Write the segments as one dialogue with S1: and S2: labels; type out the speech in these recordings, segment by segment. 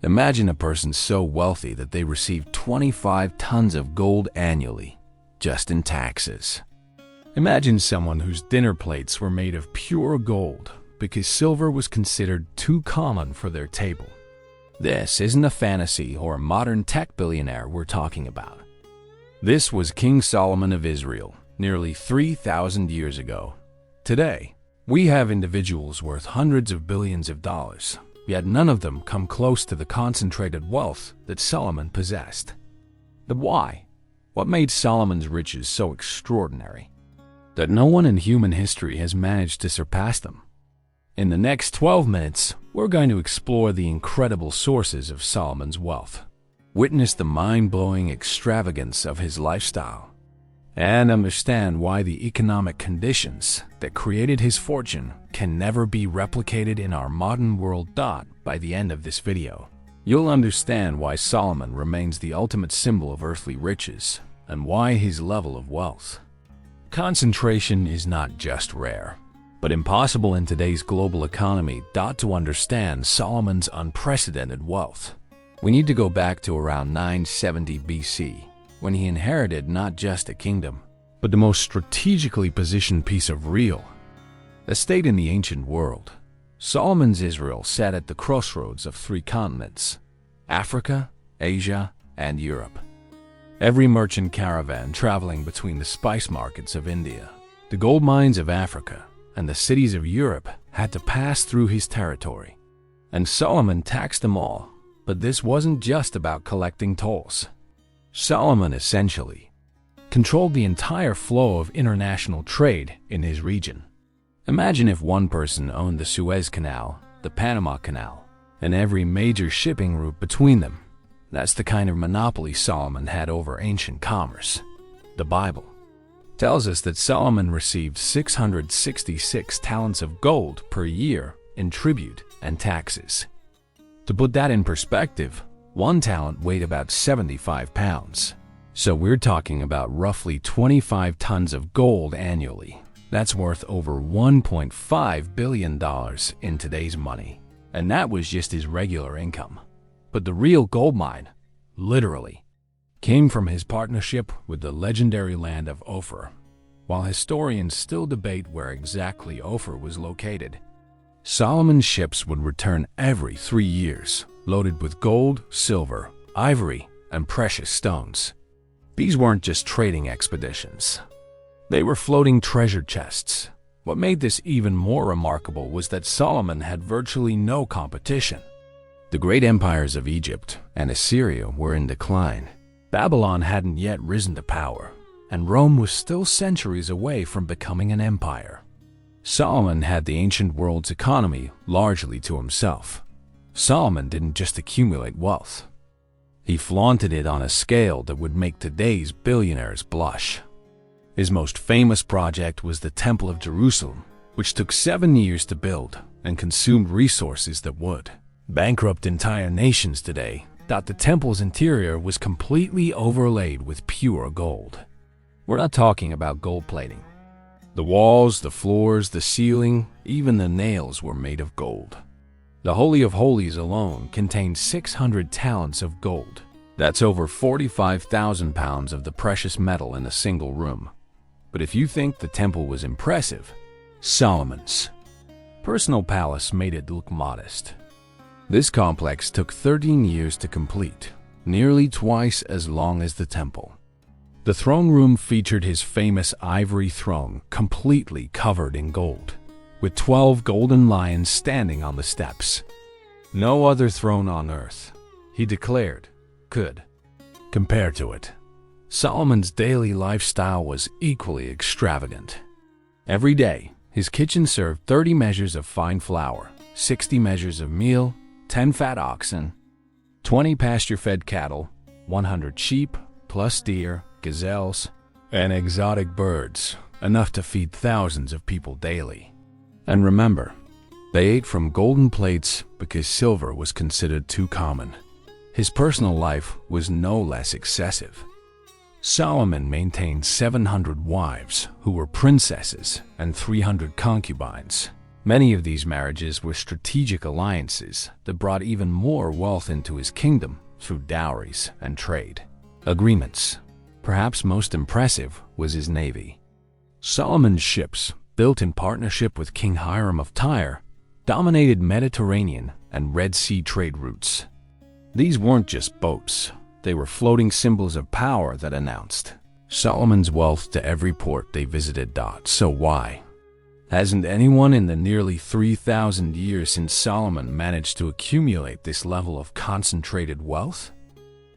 S1: Imagine a person so wealthy that they receive 25 tons of gold annually, just in taxes. Imagine someone whose dinner plates were made of pure gold because silver was considered too common for their table. This isn't a fantasy or a modern tech billionaire we're talking about. This was King Solomon of Israel nearly 3,000 years ago. Today, we have individuals worth hundreds of billions of dollars, yet none of them come close to the concentrated wealth that Solomon possessed. But why? What made Solomon's riches so extraordinary that no one in human history has managed to surpass them? In the next 12 minutes, we're going to explore the incredible sources of Solomon's wealth, witness the mind-blowing extravagance of his lifestyle, and understand why the economic conditions that created his fortune can never be replicated in our modern world. By the end of this video, you'll understand why Solomon remains the ultimate symbol of earthly riches and why his level of wealth concentration is not just rare, but impossible in today's global economy. To understand Solomon's unprecedented wealth, we need to go back to around 970 BC, when he inherited not just a kingdom, but the most strategically positioned piece of real estate in the ancient world. Solomon's Israel sat at the crossroads of three continents: Africa, Asia, and Europe. Every merchant caravan traveling between the spice markets of India, the gold mines of Africa, and the cities of Europe had to pass through his territory. And Solomon taxed them all. But this wasn't just about collecting tolls. Solomon essentially controlled the entire flow of international trade in his region. Imagine if one person owned the Suez Canal, the Panama Canal, and every major shipping route between them. That's the kind of monopoly Solomon had over ancient commerce. The Bible tells us that Solomon received 666 talents of gold per year in tribute and taxes. To put that in perspective, one talent weighed about 75 pounds. So we're talking about roughly 25 tons of gold annually. That's worth over $1.5 billion in today's money. And that was just his regular income. But the real gold mine, literally, came from his partnership with the legendary land of Ophir. While historians still debate where exactly Ophir was located, Solomon's ships would return every 3 years, loaded with gold, silver, ivory, and precious stones. These weren't just trading expeditions. They were floating treasure chests. What made this even more remarkable was that Solomon had virtually no competition. The great empires of Egypt and Assyria were in decline. Babylon hadn't yet risen to power, and Rome was still centuries away from becoming an empire. Solomon had the ancient world's economy largely to himself. Solomon didn't just accumulate wealth. He flaunted it on a scale that would make today's billionaires blush. His most famous project was the Temple of Jerusalem, which took 7 years to build and consumed resources that would bankrupt entire nations today. The temple's interior was completely overlaid with pure gold. We're not talking about gold plating. The walls, the floors, the ceiling, even the nails were made of gold. The Holy of Holies alone contained 600 talents of gold. That's over 45,000 pounds of the precious metal in a single room. But if you think the temple was impressive, Solomon's personal palace made it look modest. This complex took 13 years to complete, nearly twice as long as the temple. The throne room featured his famous ivory throne, completely covered in gold, with 12 golden lions standing on the steps. No other throne on earth, he declared, could compare to it. Solomon's daily lifestyle was equally extravagant. Every day, his kitchen served 30 measures of fine flour, 60 measures of meal, 10 fat oxen, 20 pasture-fed cattle, 100 sheep, plus deer, gazelles, and exotic birds, enough to feed thousands of people daily. And remember, they ate from golden plates because silver was considered too common. His personal life was no less excessive. Solomon maintained 700 wives who were princesses and 300 concubines. Many of these marriages were strategic alliances that brought even more wealth into his kingdom through dowries and trade agreements. Perhaps most impressive was his navy. Solomon's ships, built in partnership with King Hiram of Tyre, dominated Mediterranean and Red Sea trade routes. These weren't just boats, they were floating symbols of power that announced Solomon's wealth to every port they visited. So why hasn't anyone in the nearly 3,000 years since Solomon managed to accumulate this level of concentrated wealth?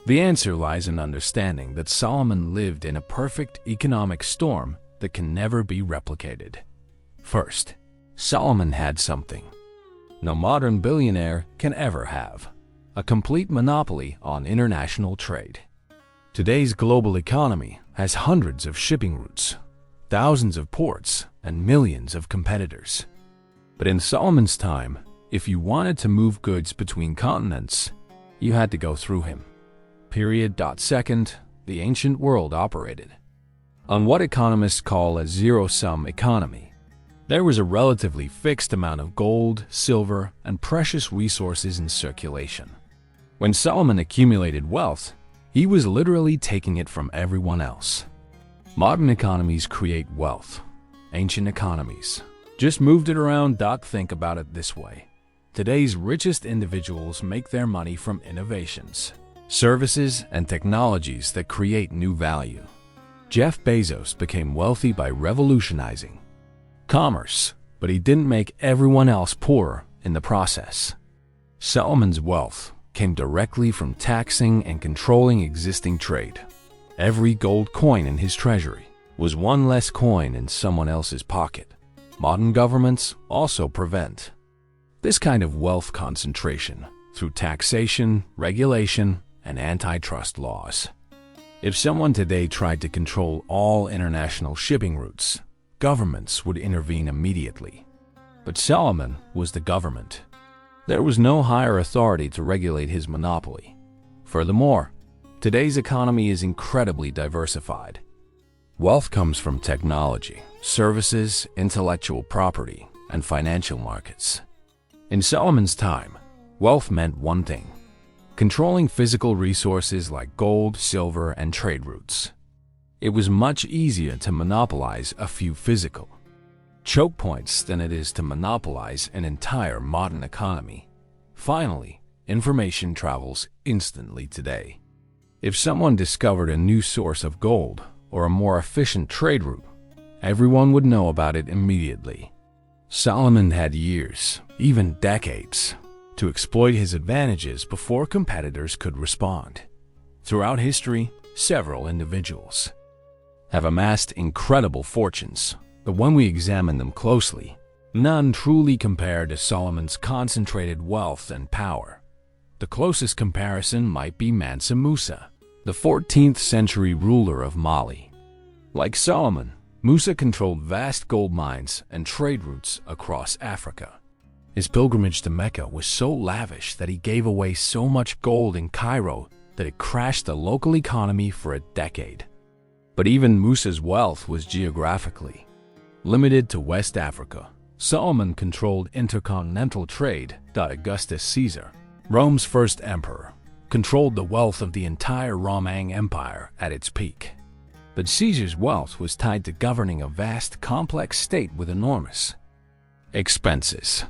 S1: The answer lies in understanding that Solomon lived in a perfect economic storm that can never be replicated. First, Solomon had something no modern billionaire can ever have: a complete monopoly on international trade. Today's global economy has hundreds of shipping routes, thousands of ports, and millions of competitors. But in Solomon's time, if you wanted to move goods between continents, you had to go through him. Second, the ancient world operated on what economists call a zero-sum economy. There was a relatively fixed amount of gold, silver, and precious resources in circulation. When Solomon accumulated wealth, he was literally taking it from everyone else. Modern economies create wealth. Ancient economies just moved it around. Think about it this way. Today's richest individuals make their money from innovations, services, and technologies that create new value. Jeff Bezos became wealthy by revolutionizing commerce, but he didn't make everyone else poorer in the process. Solomon's wealth came directly from taxing and controlling existing trade. Every gold coin in his treasury was one less coin in someone else's pocket. Modern governments also prevent this kind of wealth concentration through taxation, regulation, and antitrust laws. If someone today tried to control all international shipping routes, governments would intervene immediately. But Solomon was the government. There was no higher authority to regulate his monopoly. Furthermore, today's economy is incredibly diversified. Wealth comes from technology, services, intellectual property, and financial markets. In Solomon's time, wealth meant one thing: controlling physical resources like gold, silver, and trade routes. It was much easier to monopolize a few physical choke points than it is to monopolize an entire modern economy. Finally, information travels instantly today. If someone discovered a new source of gold or a more efficient trade route, everyone would know about it immediately. Solomon had years, even decades, to exploit his advantages before competitors could respond. Throughout history, several individuals have amassed incredible fortunes, but when we examine them closely, none truly compare to Solomon's concentrated wealth and power. The closest comparison might be Mansa Musa, the 14th century ruler of Mali. Like Solomon, Musa controlled vast gold mines and trade routes across Africa. His pilgrimage to Mecca was so lavish that he gave away so much gold in Cairo that it crashed the local economy for a decade. But even Musa's wealth was geographically limited to West Africa. Solomon controlled intercontinental trade. Augustus Caesar, Rome's first emperor, controlled the wealth of the entire Roman Empire at its peak. But Caesar's wealth was tied to governing a vast, complex state with enormous expenses.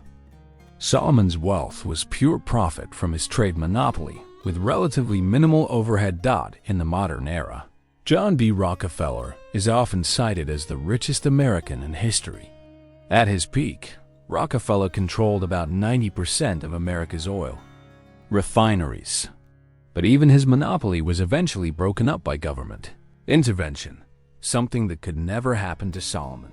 S1: Solomon's wealth was pure profit from his trade monopoly, with relatively minimal overhead. In the modern era, John D. Rockefeller is often cited as the richest American in history. At his peak, Rockefeller controlled about 90% of America's oil refineries. But even his monopoly was eventually broken up by government intervention, something that could never happen to Solomon.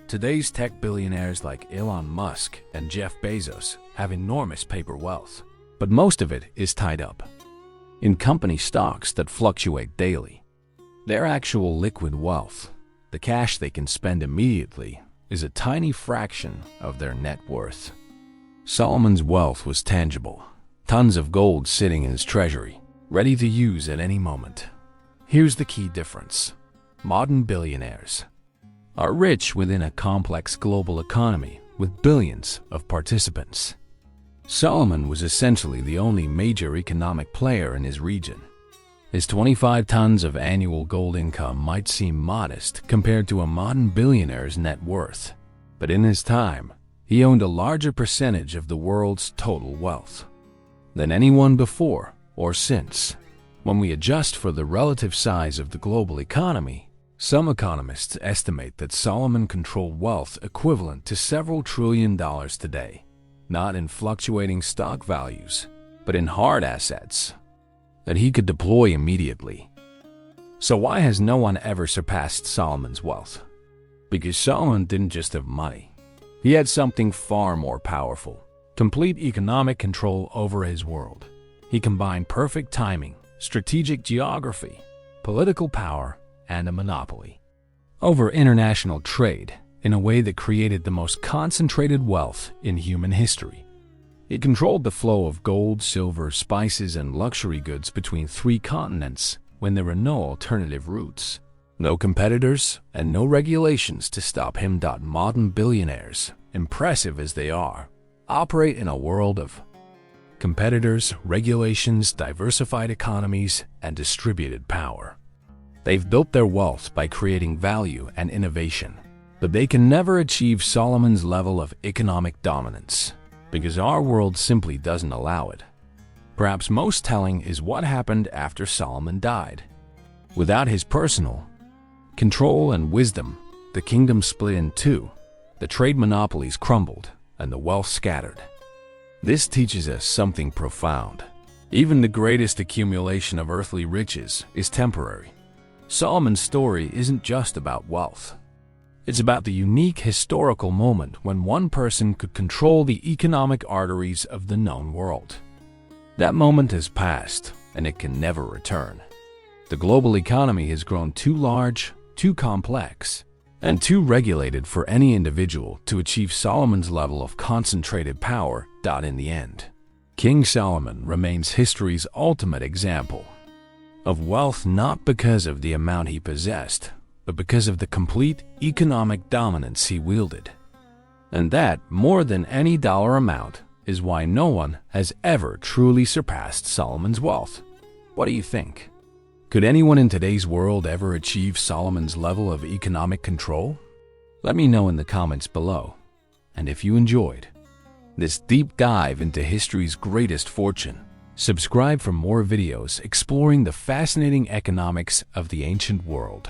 S1: Today's tech billionaires like Elon Musk and Jeff Bezos have enormous paper wealth, but most of it is tied up in company stocks that fluctuate daily. Their actual liquid wealth, the cash they can spend immediately, is a tiny fraction of their net worth. Solomon's wealth was tangible, tons of gold sitting in his treasury, ready to use at any moment. Here's the key difference. Modern billionaires are rich within a complex global economy with billions of participants. Solomon was essentially the only major economic player in his region. His 25 tons of annual gold income might seem modest compared to a modern billionaire's net worth, but in his time, he owned a larger percentage of the world's total wealth than anyone before or since. When we adjust for the relative size of the global economy, some economists estimate that Solomon controlled wealth equivalent to several $trillion today, not in fluctuating stock values, but in hard assets that he could deploy immediately. So why has no one ever surpassed Solomon's wealth? Because Solomon didn't just have money. He had something far more powerful: complete economic control over his world. He combined perfect timing, strategic geography, political power, and a monopoly over international trade in a way that created the most concentrated wealth in human history. It controlled the flow of gold, silver, spices, and luxury goods between 3 continents when there were no alternative routes. No competitors and no regulations to stop him. Modern billionaires, impressive as they are, operate in a world of competitors, regulations, diversified economies, and distributed power. They've built their wealth by creating value and innovation, but they can never achieve Solomon's level of economic dominance because our world simply doesn't allow it. Perhaps most telling is what happened after Solomon died. Without his personal control and wisdom, the kingdom split in two, the trade monopolies crumbled, and the wealth scattered. This teaches us something profound. Even the greatest accumulation of earthly riches is temporary. Solomon's story isn't just about wealth. It's about the unique historical moment when one person could control the economic arteries of the known world. That moment has passed, and it can never return. The global economy has grown too large, too complex, and too regulated for any individual to achieve Solomon's level of concentrated power. In the end, King Solomon remains history's ultimate example of wealth, not because of the amount he possessed, but because of the complete economic dominance he wielded. And that, more than any dollar amount, is why no one has ever truly surpassed Solomon's wealth. What do you think? Could anyone in today's world ever achieve Solomon's level of economic control? Let me know in the comments below. And if you enjoyed this deep dive into history's greatest fortune, subscribe for more videos exploring the fascinating economics of the ancient world.